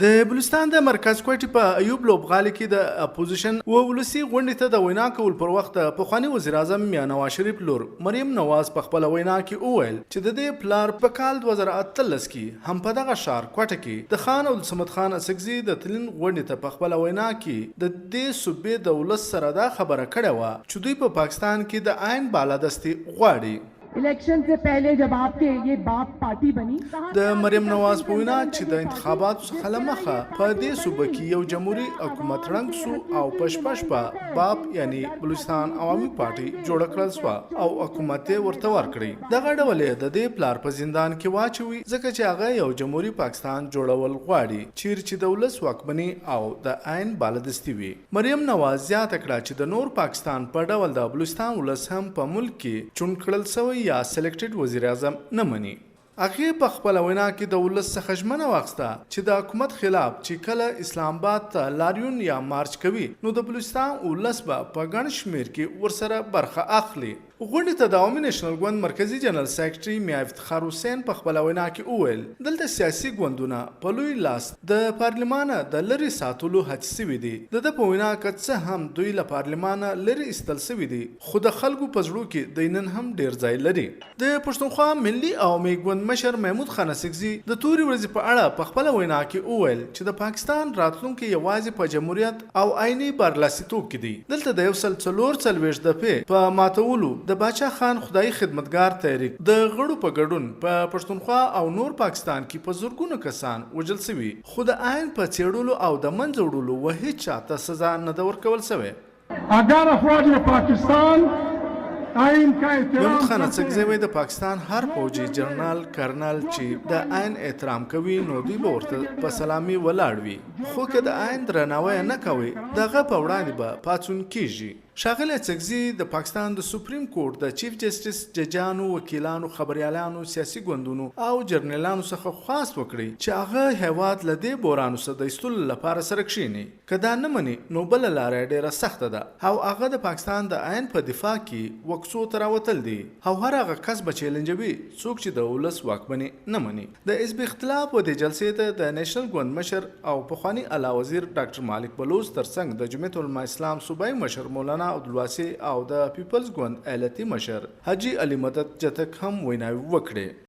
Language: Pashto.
د بلوچستان د مرکز کوټې په ایوب لوبغالي کې د اپوزیشن ولسي غونډې ته د وینا کول پر وخت د پخواني وزیر اعظم میاں نواز شریف لور مریم نواز په خپله وینا کې وویل چې د دې پلار په کال 2018 کې هم په دغه ښار کوټه کې د خان عبدالصمد خان اسکزي د تلین غونډې ته په خپله وینا کې د دې صوبې د ولس سره دا خبره کړې وه چې دوی په پاکستان کې د عین بالادستي غواړي. इलेक्शन से पहले जब आपके ये बाप पार्टी बनी د مریم نواز په وینا چې د انتخاباتو څخه لمخه په دې صوبه کې یو جمهوریت حکومت رنګ سو او پشپشپه باپ یعنی بلوچستان عوامي پارټي جوړ کړل سو او حکومت ورته ورکړي. دغه ډول د دې پلار په زندان کې واچوي ځکه چې هغه یو جمهوریت پاکستان جوړول غواړي چیرې چې د ولس واکمني او د عین بالادستي وي. مریم نواز زیاته کړه چې د نور پاکستان په ډول د بلوچستان ولس هم په ملک کې چون کړل سوی یا سلیکټډ وزیر اعظم نه مني. هغې په خپله وینا کې د ولس څخه ژمنه واخیسته چې د حکومت خلاف چې کله اسلام آباد ته لاریون یا مارچ کوي نو د بلوچستان ولس به په ګڼ شمېر کې ورسره برخه اخلي. غونډې ته د عوامي نیشنل ګوند مرکزي جنرال سیکرټري میاں افتخار حسین په خپله وینا کې وویل دلته سیاسي ګوندونه په لوی لاس د پارلمانه د لرې ساتلو هڅې سوي دي. د ده په وینا که څه هم دوی له پارلمانه لرې ایستل سوي دي خو د خلکو په زړو کې دوی نن هم ډیر ځای لري. د پښتونخوا ملي عوامي ګوند مشر محمود خان اسکزي د تورې ورځې په اړه په خپله وینا کې وویل چې د پاکستان راتلونکی یوازې په جمهوریت او عیني برلاسیتوب کې دی. دلته د 144 دفعې په ماتولو د باچا خان خدای خدمتګار تحریک د غړو په ګډون په پښتونخوا او نور پاکستان کې په زرګونو کسان وژل سوي خو د عین په څېړلو او د منځه وړلو و هیڅ چاته سزا نه ده ورکول سوی. اگر افواج پاکستان محمود خان اسکزي وایي د پاکستان هر فوجي جنرال کرنل چې د عین احترام کوي نو دوی به ورته په سلامي ولاړ وي خو که د عین درناوی نه کوي دغه په وړاندې به پاڅون کیږي. ښاغلی اسکزي د پاکستان د سپریم کورټ د چیف جسټس ججانو وکیلانو خبریالانو سیاسي ګوندونو او جرنیلانو څخه خواست وکړي چې هغه هیواد له دې بورانو څخه د ایستلو لپاره سره کښېني. که دا نه مني نو بله لاره ډیره سخته ده او هغه د پاکستان د عین په دفاع کې وکسو ته راوتل دي او هر هغه کس به چیلنجوي څوک چې د ولس واکمني نه مني. د حزب اختلاف و د جلسې ته د نیشنل ګوند مشر او پخواني اعلی وزیر ډاکټر مالک بلوچ ترڅنګ د جمعیت علما اسلام صوبایي مشر مولانا عبدالواسع او د پیپلز ګوند ایالتي مشر حاجي علي مدد جتک هم ویناوې وکړې.